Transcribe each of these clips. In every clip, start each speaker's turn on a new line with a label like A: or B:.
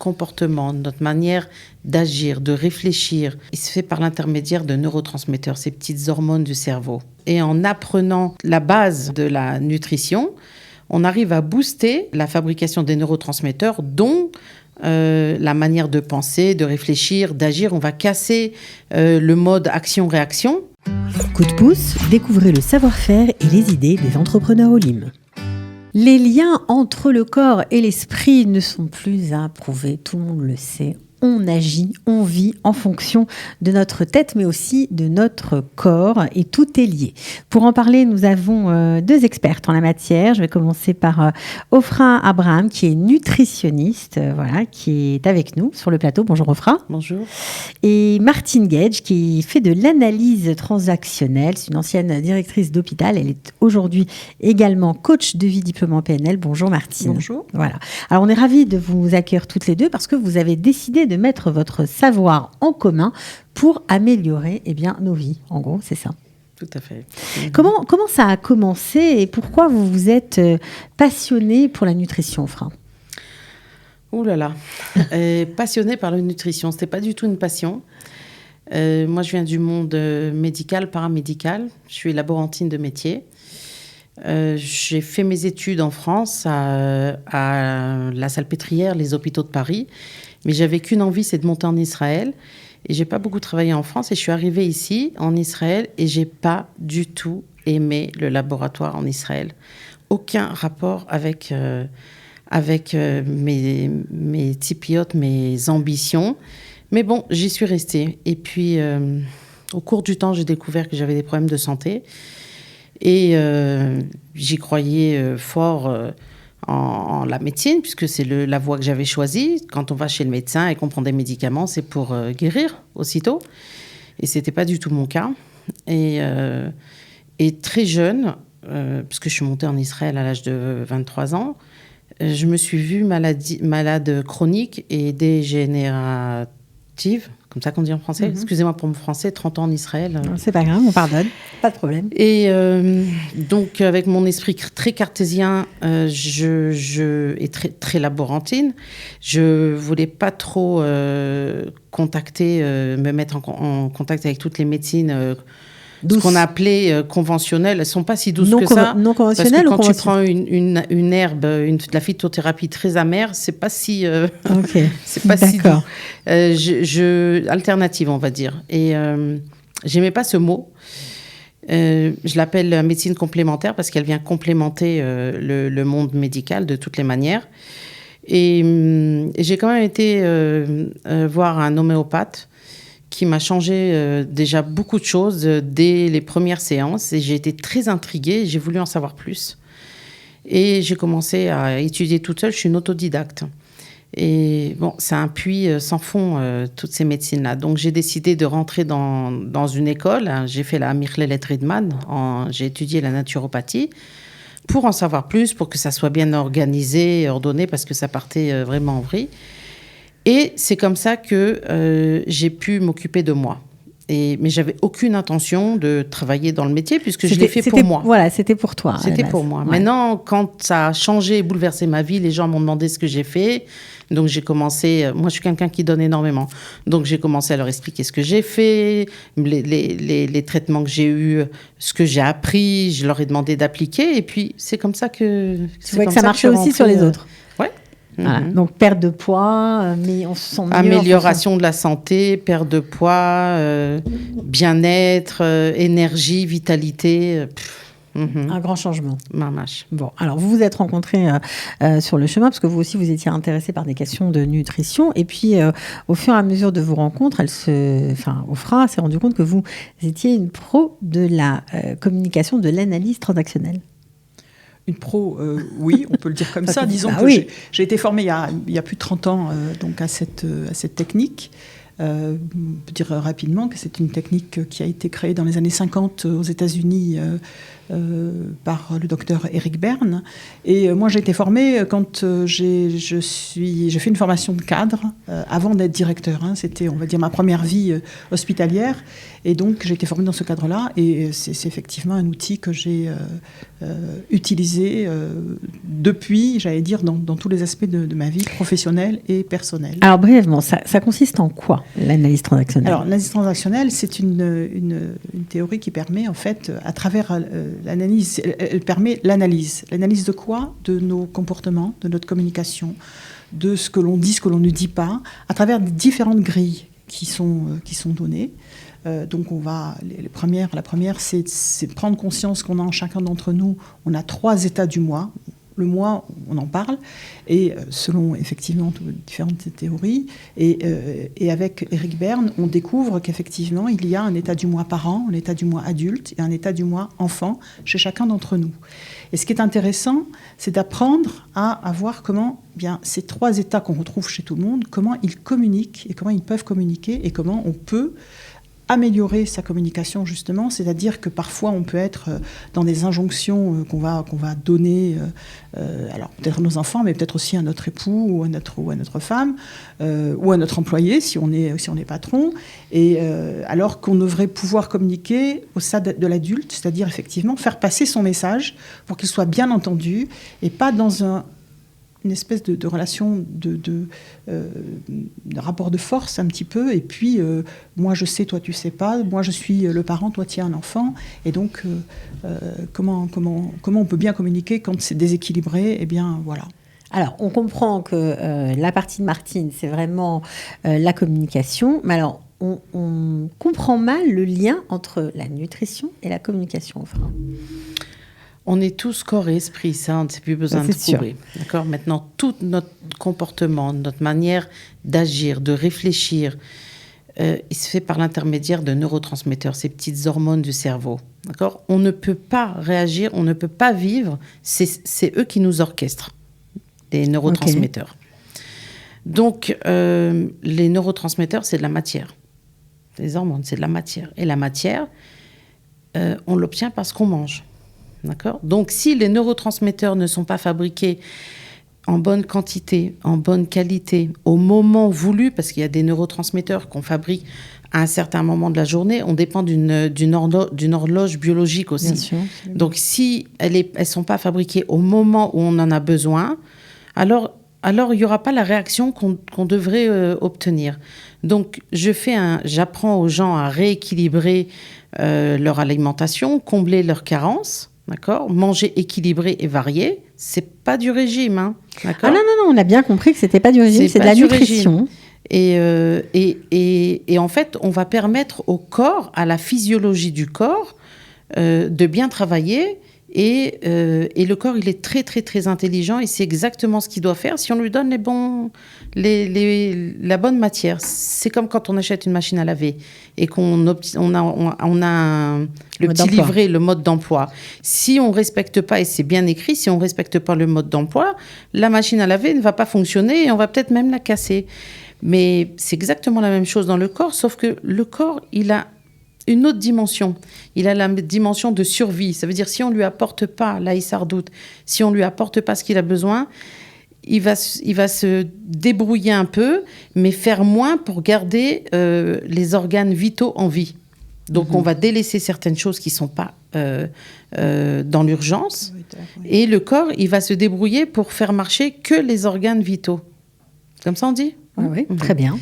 A: comportement, notre manière d'agir, de réfléchir, il se fait par l'intermédiaire de neurotransmetteurs, ces petites hormones du cerveau. Et en apprenant la base de la nutrition, on arrive à booster la fabrication des neurotransmetteurs, dont la manière de penser, de réfléchir, d'agir. On va casser le mode action-réaction.
B: Coup de pouce, découvrez le savoir-faire et les idées des entrepreneurs Olim. Les liens entre le corps et l'esprit ne sont plus à prouver, tout le monde le sait. On agit, on vit en fonction de notre tête, mais aussi de notre corps, et tout est lié. Pour en parler, nous avons deux expertes en la matière. Je vais commencer par Ofra Abraham, qui est nutritionniste, qui est avec nous sur le plateau. Bonjour Ofra.
A: Bonjour.
B: Et Martine Gage, qui fait de l'analyse transactionnelle. C'est une ancienne directrice d'hôpital. Elle est aujourd'hui également coach de vie diplômée en PNL. Bonjour Martine.
C: Bonjour.
B: Voilà. Alors on est ravis de vous accueillir toutes les deux parce que vous avez décidé de mettre votre savoir en commun pour améliorer nos vies. En gros, c'est ça.
A: Tout à fait.
B: Comment ça a commencé et pourquoi vous vous êtes passionnée pour la nutrition, Ofra ?
A: Ouh là là, passionnée par la nutrition, c'était pas du tout une passion. Moi, je viens du monde médical, paramédical. Je suis laborantine de métier. J'ai fait mes études en France à la Salpêtrière, les hôpitaux de Paris. Mais j'avais qu'une envie, c'est de monter en Israël. Et j'ai pas beaucoup travaillé en France. Et je suis arrivée ici, en Israël, et j'ai pas du tout aimé le laboratoire en Israël. Aucun rapport avec mes tipiotes, mes ambitions. Mais bon, j'y suis restée. Et puis, au cours du temps, j'ai découvert que j'avais des problèmes de santé. Et j'y croyais fort en la médecine, puisque c'est la voie que j'avais choisie. Quand on va chez le médecin et qu'on prend des médicaments, c'est pour guérir aussitôt. Et ce n'était pas du tout mon cas. Et très jeune, puisque je suis montée en Israël à l'âge de 23 ans, je me suis vue malade chronique et dégénérative, comme ça qu'on dit en français. Excusez-moi pour mon français, 30 ans en Israël.
B: Non, c'est pas grave, on pardonne, pas de problème.
A: Et donc, avec mon esprit très cartésien et très, très laborantine, je voulais pas trop me mettre en contact avec toutes les médecines ce qu'on appelait conventionnelles. Elles ne sont pas si douces que ça.
B: Non conventionnelles ou
A: parce que quand tu prends une herbe, de la phytothérapie très amère, c'est pas si... c'est pas si doux. Alternative, on va dire. Et j'aimais pas ce mot. Je l'appelle médecine complémentaire parce qu'elle vient complémenter le monde médical de toutes les manières. Et j'ai quand même été voir un homéopathe qui m'a changé déjà beaucoup de choses dès les premières séances. Et j'ai été très intriguée, j'ai voulu en savoir plus. Et j'ai commencé à étudier toute seule, je suis une autodidacte. Et bon, c'est un puits sans fond, toutes ces médecines-là. Donc j'ai décidé de rentrer dans une école. J'ai fait la Michelet Friedman, j'ai étudié la naturopathie pour en savoir plus, pour que ça soit bien organisé, ordonné, parce que ça partait vraiment en vrille. Et c'est comme ça que j'ai pu m'occuper de moi. Mais j'avais aucune intention de travailler dans le métier puisque je l'ai fait pour moi.
B: Voilà, c'était pour toi.
A: C'était pour moi.
B: Ouais.
A: Maintenant, quand ça a changé et bouleversé ma vie, les gens m'ont demandé ce que j'ai fait. Donc j'ai commencé... Moi, je suis quelqu'un qui donne énormément. Donc j'ai commencé à leur expliquer ce que j'ai fait, les traitements que j'ai eus, ce que j'ai appris. Je leur ai demandé d'appliquer. Et puis, c'est comme ça que...
B: Tu vois que ça marchait aussi sur les autres.
A: Ouais.
B: Voilà. Donc perte de poids, mais on se sent mieux.
A: Amélioration de la santé, perte de poids, bien-être, énergie, vitalité.
B: Un grand changement.
A: Mamache.
B: Bon, alors vous vous êtes rencontrés sur le chemin parce que vous aussi vous étiez intéressé par des questions de nutrition et puis au fur et à mesure de vos rencontres, Ofra s'est rendu compte que vous étiez une pro de la communication, de l'analyse transactionnelle.
C: Une pro, oui, on peut le dire comme ça. Disons que j'ai été formée il y a plus de 30 ans donc à cette technique. On peut dire rapidement que c'est une technique qui a été créée dans les années 50 aux États-Unis par le docteur Eric Berne. Et moi, j'ai été formée quand j'ai fait une formation de cadre avant d'être directeur. C'était, on va dire, ma première vie hospitalière. Et donc, j'ai été formée dans ce cadre-là. Et c'est effectivement un outil que j'ai utilisé depuis, j'allais dire, dans tous les aspects de ma vie professionnelle et personnelle.
B: Alors, brièvement, ça consiste en quoi, l'analyse transactionnelle?
C: Alors, l'analyse transactionnelle, c'est une théorie qui permet, en fait, à travers l'analyse, elle permet l'analyse. L'analyse de quoi? De nos comportements, de notre communication, de ce que l'on dit, ce que l'on ne dit pas, à travers des différentes grilles qui sont données. Donc la première, c'est prendre conscience qu'on a en chacun d'entre nous, on a 3 états du moi. Le moi, on en parle, et selon effectivement différentes théories, et avec Eric Berne, on découvre qu'effectivement, il y a un état du moi parent, un état du moi adulte et un état du moi enfant chez chacun d'entre nous. Et ce qui est intéressant, c'est d'apprendre à voir comment ces 3 états qu'on retrouve chez tout le monde, comment ils communiquent et comment ils peuvent communiquer et comment on peut améliorer sa communication, justement, c'est-à-dire que parfois on peut être dans des injonctions qu'on va donner, alors peut-être à nos enfants, mais peut-être aussi à notre époux ou à notre femme ou à notre employé si on est patron, et alors qu'on devrait pouvoir communiquer au stade de l'adulte, c'est-à-dire effectivement faire passer son message pour qu'il soit bien entendu et pas dans une espèce de relation de rapport de force un petit peu, et puis moi je sais, toi tu sais pas, moi je suis le parent, toi tu es un enfant, et donc comment on peut bien communiquer quand c'est déséquilibré? Eh bien voilà.
B: Alors, on comprend que la partie de Martine, c'est vraiment la communication, mais alors on comprend mal le lien entre la nutrition et la communication, enfin.
A: On est tous corps et esprit, ça, on ne s'est plus besoin de trouver. D'accord ? Maintenant, tout notre comportement, notre manière d'agir, de réfléchir, il se fait par l'intermédiaire de neurotransmetteurs, ces petites hormones du cerveau. D'accord ? On ne peut pas réagir, on ne peut pas vivre, c'est eux qui nous orchestrent, les neurotransmetteurs. Okay. Donc, les neurotransmetteurs, c'est de la matière. Les hormones, c'est de la matière. Et la matière, on l'obtient parce qu'on mange. D'accord ? Donc, si les neurotransmetteurs ne sont pas fabriqués en bonne quantité, en bonne qualité, au moment voulu, parce qu'il y a des neurotransmetteurs qu'on fabrique à un certain moment de la journée, on dépend d'une horloge biologique aussi. Bien sûr. Donc, si elles ne sont pas fabriquées au moment où on en a besoin, alors il n'y aura pas la réaction qu'on devrait obtenir. Donc, j'apprends aux gens à rééquilibrer leur alimentation, combler leurs carences. D'accord ? Manger équilibré et varié, c'est pas du régime, hein. D'accord ?
B: Ah non, on a bien compris que c'était pas du régime, c'est de la nutrition.
A: Et en fait, on va permettre au corps, à la physiologie du corps, de bien travailler. Et le corps, il est très, très, très intelligent et c'est exactement ce qu'il doit faire si on lui donne la bonne matière. C'est comme quand on achète une machine à laver et qu'on a le petit livret, le mode d'emploi. Si on ne respecte pas, et c'est bien écrit, si on ne respecte pas le mode d'emploi, la machine à laver ne va pas fonctionner et on va peut-être même la casser. Mais c'est exactement la même chose dans le corps, sauf que le corps, il a une autre dimension. Il a la dimension de survie. Ça veut dire si on ne lui apporte pas l'Aïsardoute, si on ne lui apporte pas ce qu'il a besoin, il va se débrouiller un peu, mais faire moins pour garder les organes vitaux en vie. Donc, on va délaisser certaines choses qui ne sont pas dans l'urgence. Et le corps, il va se débrouiller pour faire marcher que les organes vitaux. Comme ça, on dit ?
B: Oui, très bien.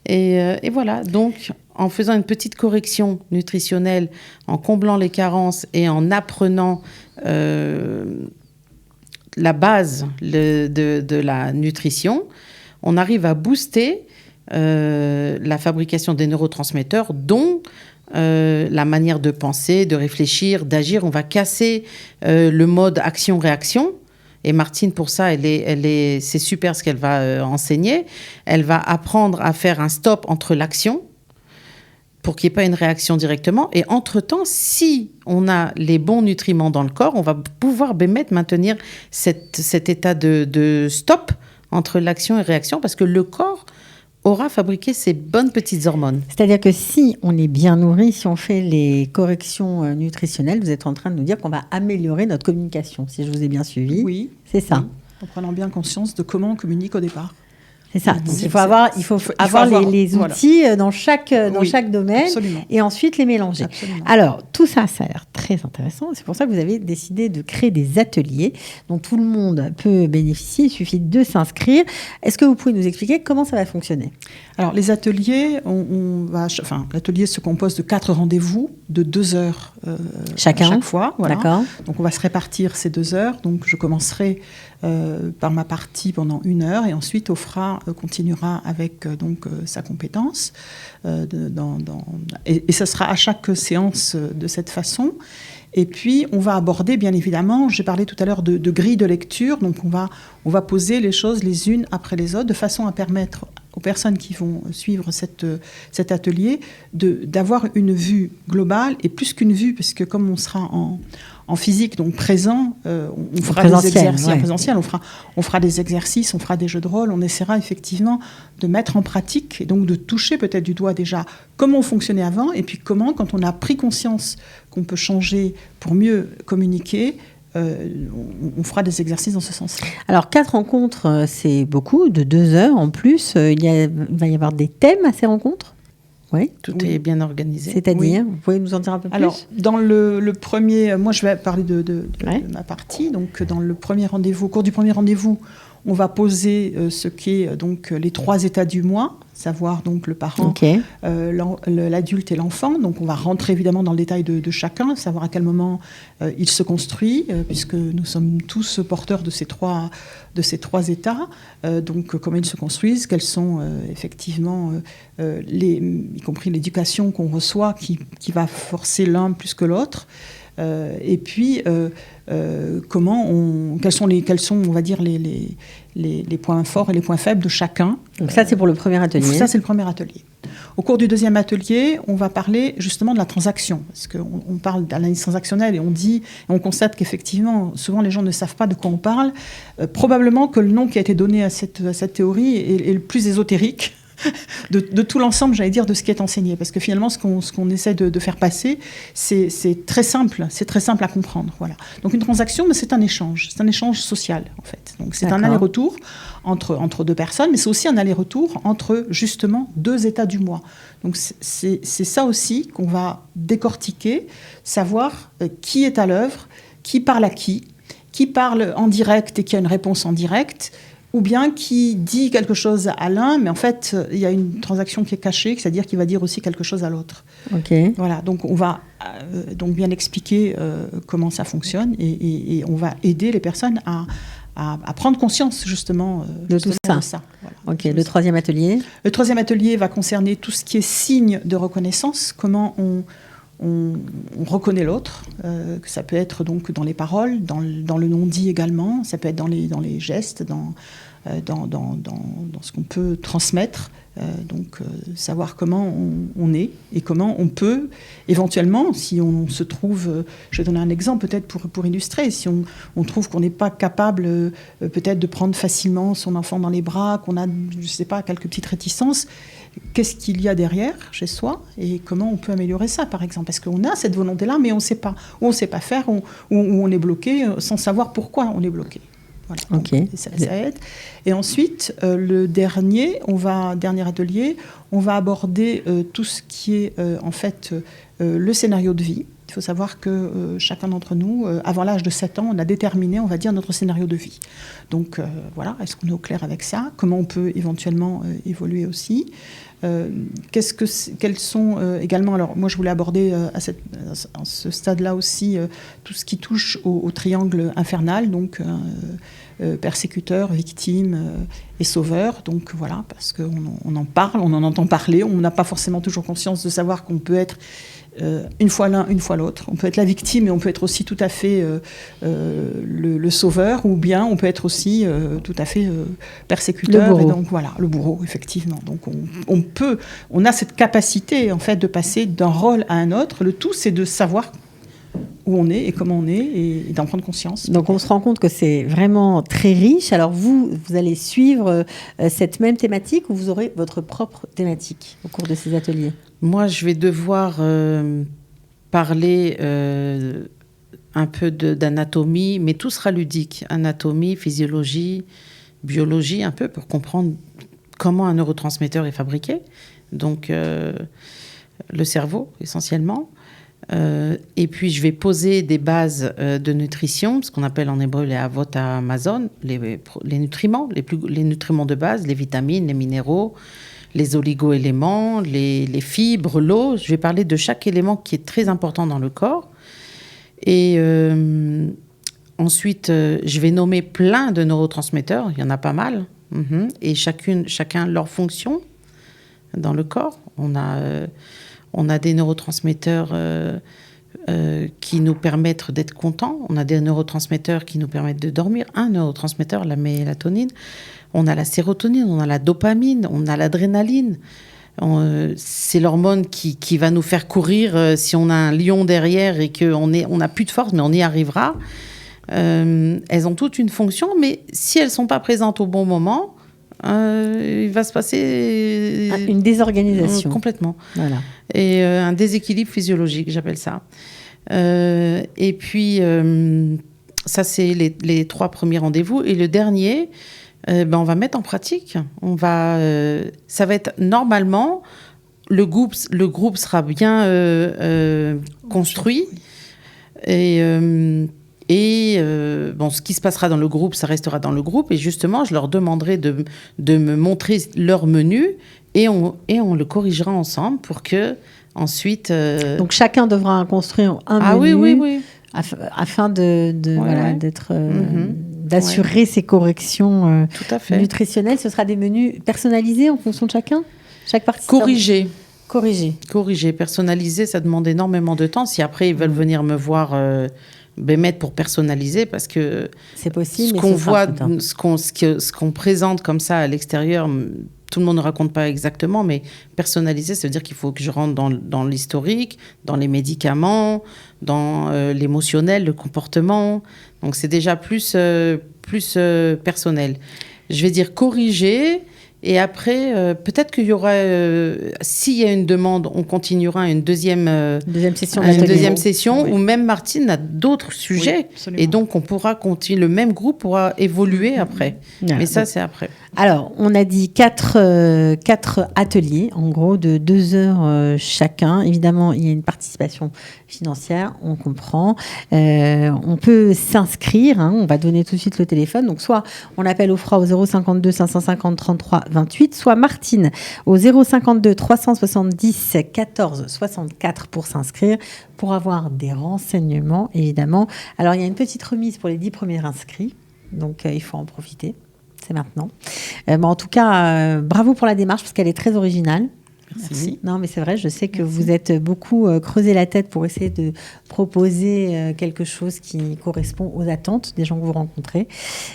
A: Et voilà, donc en faisant une petite correction nutritionnelle, en comblant les carences et en apprenant la base de la nutrition, on arrive à booster la fabrication des neurotransmetteurs, dont la manière de penser, de réfléchir, d'agir. On va casser le mode action-réaction. Et Martine, pour ça, c'est super ce qu'elle va enseigner. Elle va apprendre à faire un stop entre l'action pour qu'il n'y ait pas une réaction directement. Et entre-temps, si on a les bons nutriments dans le corps, on va pouvoir maintenir cet état de stop entre l'action et réaction, parce que le corps, aura fabriqué ces bonnes petites hormones.
B: C'est-à-dire que si on est bien nourri, si on fait les corrections nutritionnelles, vous êtes en train de nous dire qu'on va améliorer notre communication, si je vous ai bien suivi.
C: Oui.
B: C'est ça.
C: Oui. En prenant bien conscience de comment on communique au départ.
B: C'est ça. Donc, il faut avoir les outils dans chaque domaine.
C: Absolument.
B: Et ensuite les mélanger.
C: Absolument.
B: Alors, tout ça, ça a l'air très intéressant. C'est pour ça que vous avez décidé de créer des ateliers dont tout le monde peut bénéficier. Il suffit de s'inscrire. Est-ce que vous pouvez nous expliquer comment ça va fonctionner ?
C: Alors, les ateliers, l'atelier se compose de 4 rendez-vous de 2 heures
B: chacun.
C: À chaque fois. Voilà.
B: D'accord.
C: Donc, on va se répartir ces 2 heures. Donc, je commencerai par ma partie pendant 1 heure et ensuite Ofra continuera avec sa compétence. Et ça sera à chaque séance de cette façon. Et puis, on va aborder, bien évidemment, j'ai parlé tout à l'heure de grille de lecture, donc on va poser les choses les unes après les autres, de façon à permettre aux personnes qui vont suivre cet atelier d'avoir une vue globale, et plus qu'une vue, parce que comme on sera en physique, donc présent, on fera des exercices en présentiel, on fera des exercices, on fera des jeux de rôle, on essaiera effectivement de mettre en pratique, et donc de toucher peut-être du doigt déjà comment on fonctionnait avant, et puis comment, quand on a pris conscience qu'on peut changer pour mieux communiquer, on fera des exercices dans ce sens-là.
B: Alors, 4 rencontres, c'est beaucoup, de 2 heures en plus. Il va y avoir des thèmes à ces rencontres ? Oui.
A: Tout est bien organisé.
B: C'est-à-dire, vous pouvez nous en dire un peu plus ?
C: Alors, dans le premier... Moi, je vais parler de ma partie. Donc, dans le premier rendez-vous, au cours du premier rendez-vous, on va poser ce qu'est donc les 3 états du moi, savoir donc le parent, l'adulte et l'enfant. Donc on va rentrer évidemment dans le détail de chacun, savoir à quel moment il se construit, puisque nous sommes tous porteurs de ces trois états. Donc comment ils se construisent, quelles sont effectivement, y compris l'éducation qu'on reçoit, qui va forcer l'un plus que l'autre. Et puis, quels sont, on va dire, les points forts et les points faibles de chacun.
B: Donc ça, c'est pour le premier atelier.
C: Ça, c'est le premier atelier. Au cours du deuxième atelier, on va parler justement de la transaction, parce qu'on parle d'analyse transactionnelle et on constate qu'effectivement, souvent les gens ne savent pas de quoi on parle. Probablement que le nom qui a été donné à cette théorie est le plus ésotérique. De tout l'ensemble, j'allais dire, de ce qui est enseigné. Parce que finalement, ce qu'on essaie de faire passer, c'est très simple à comprendre. Voilà. Donc une transaction, mais c'est un échange social, en fait. Donc c'est un aller-retour entre 2 personnes, mais c'est aussi un aller-retour entre, justement, 2 états du moi. Donc c'est ça aussi qu'on va décortiquer, savoir qui est à l'œuvre, qui parle à qui parle en direct et qui a une réponse en direct, ou bien qui dit quelque chose à l'un, mais en fait, il y a une transaction qui est cachée, c'est-à-dire qu'il va dire aussi quelque chose à l'autre.
B: Okay.
C: Voilà, donc on va donc bien expliquer comment ça fonctionne et on va aider les personnes à prendre conscience justement
B: de tout ça. Voilà, ok, le troisième atelier ?
C: Le troisième atelier va concerner tout ce qui est signe de reconnaissance, comment on reconnaît l'autre, que ça peut être donc dans les paroles, dans le non-dit également, ça peut être dans les gestes, dans ce qu'on peut transmettre, savoir comment on est et comment on peut éventuellement, si on se trouve, je vais donner un exemple peut-être pour illustrer, si on trouve qu'on n'est pas capable peut-être de prendre facilement son enfant dans les bras, qu'on a, je sais pas, quelques petites réticences, qu'est-ce qu'il y a derrière chez soi et comment on peut améliorer ça, par exemple, parce qu'on a cette volonté-là, mais on ne sait pas faire, ou on est bloqué sans savoir pourquoi on est bloqué. Voilà,
B: okay.
C: Ça aide. Et ensuite, le dernier atelier, on va aborder tout ce qui est en fait le scénario de vie. Il faut savoir que chacun d'entre nous, avant l'âge de 7 ans, on a déterminé, on va dire, notre scénario de vie. Donc voilà, est-ce qu'on est au clair avec ça ? Comment on peut éventuellement évoluer aussi ? Quels sont également, alors moi je voulais aborder à ce stade-là aussi tout ce qui touche au triangle infernal, donc persécuteur, victime et sauveur, donc voilà, parce qu'on en parle, on en entend parler, on n'a pas forcément toujours conscience de savoir qu'on peut être une fois l'un, une fois l'autre. On peut être la victime, mais on peut être aussi tout à fait le sauveur, ou bien on peut être aussi tout à fait persécuteur.
B: Le bourreau.
C: Et donc voilà, le bourreau, effectivement. Donc on a cette capacité en fait de passer d'un rôle à un autre. Le tout, c'est de savoir où on est et comment on est et d'en prendre conscience.
B: Donc on se rend compte que c'est vraiment très riche. Alors vous allez suivre cette même thématique ou vous aurez votre propre thématique au cours de ces ateliers?
A: Moi, je vais devoir parler un peu d'anatomie, mais tout sera ludique. Anatomie, physiologie, biologie, un peu pour comprendre comment un neurotransmetteur est fabriqué. Donc le cerveau, essentiellement. Et puis, je vais poser des bases de nutrition, ce qu'on appelle en hébreu les avot Amazon, les nutriments, les nutriments de base, les vitamines, les minéraux, les oligo-éléments, les fibres, l'eau. Je vais parler de chaque élément qui est très important dans le corps. Et ensuite, je vais nommer plein de neurotransmetteurs. Il y en a pas mal. Et chacun leur fonction dans le corps. On a des neurotransmetteurs qui nous permettent d'être contents. On a des neurotransmetteurs qui nous permettent de dormir. Un neurotransmetteur, la mélatonine. On a la sérotonine, on a la dopamine, on a l'adrénaline. C'est l'hormone qui va nous faire courir si on a un lion derrière et qu'on n'a plus de force, mais on y arrivera. Elles ont toutes une fonction, mais si elles ne sont pas présentes au bon moment, il va se passer...
B: Une désorganisation.
A: Complètement.
B: Voilà.
A: Et un déséquilibre physiologique, j'appelle ça. Et puis, ça, c'est les 3 premiers rendez-vous. Et le dernier, on va mettre en pratique. Ça va être normalement, le groupe sera bien construit. Et ce qui se passera dans le groupe, ça restera dans le groupe. Et justement, je leur demanderai de me montrer leur menu et on le corrigera ensemble pour que ensuite...
B: Donc, chacun devra construire un menu
A: oui.
B: Afin d'être... d'assurer ces corrections
A: tout à fait.
B: Nutritionnelles. Ce sera des menus personnalisés en fonction de chacun? Chaque participant?
A: Corriger. Personnaliser, ça demande énormément de temps. Si après, ils veulent venir me voir... mettre pour personnaliser, parce que
B: c'est possible,
A: ce qu'on voit, ce qu'on présente comme ça à l'extérieur, tout le monde ne raconte pas exactement, mais personnaliser, ça veut dire qu'il faut que je rentre dans l'historique, dans les médicaments, dans l'émotionnel, le comportement. Donc c'est déjà plus personnel. Je vais dire corriger. Et après, peut-être qu'il y aura, s'il y a une demande, on continuera une deuxième session
B: oui.
A: Où même Martine a d'autres sujets. Oui, et donc, on pourra continuer, le même groupe pourra évoluer après. Mais ça, c'est après.
B: Alors, on a dit 4 ateliers, en gros, de 2 heures chacun. Évidemment, il y a une participation financière, on comprend. On peut s'inscrire, on va donner tout de suite le téléphone. Donc, soit on appelle Ofra au 052 550 33 28, soit Martine au 052 370 14 64 pour s'inscrire, pour avoir des renseignements, évidemment. Alors, il y a une petite remise pour les 10 premiers inscrits, donc il faut en profiter. C'est maintenant. En tout cas, bravo pour la démarche, parce qu'elle est très originale.
A: Merci.
B: Non, mais c'est vrai, je sais que vous êtes beaucoup creusé la tête pour essayer de proposer quelque chose qui correspond aux attentes des gens que vous rencontrez.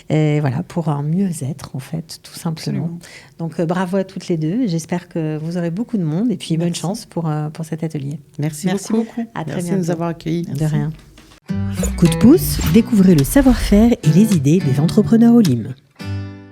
B: Et voilà, pour un mieux-être, en fait, tout simplement. Absolument. Donc, bravo à toutes les deux. J'espère que vous aurez beaucoup de monde. Et puis, bonne chance pour cet atelier.
A: Merci beaucoup.
B: À très
A: Merci
B: bientôt.
A: de nous avoir accueillis.
B: De rien.
D: Coup de pouce, découvrez le savoir-faire et les idées des entrepreneurs Olim.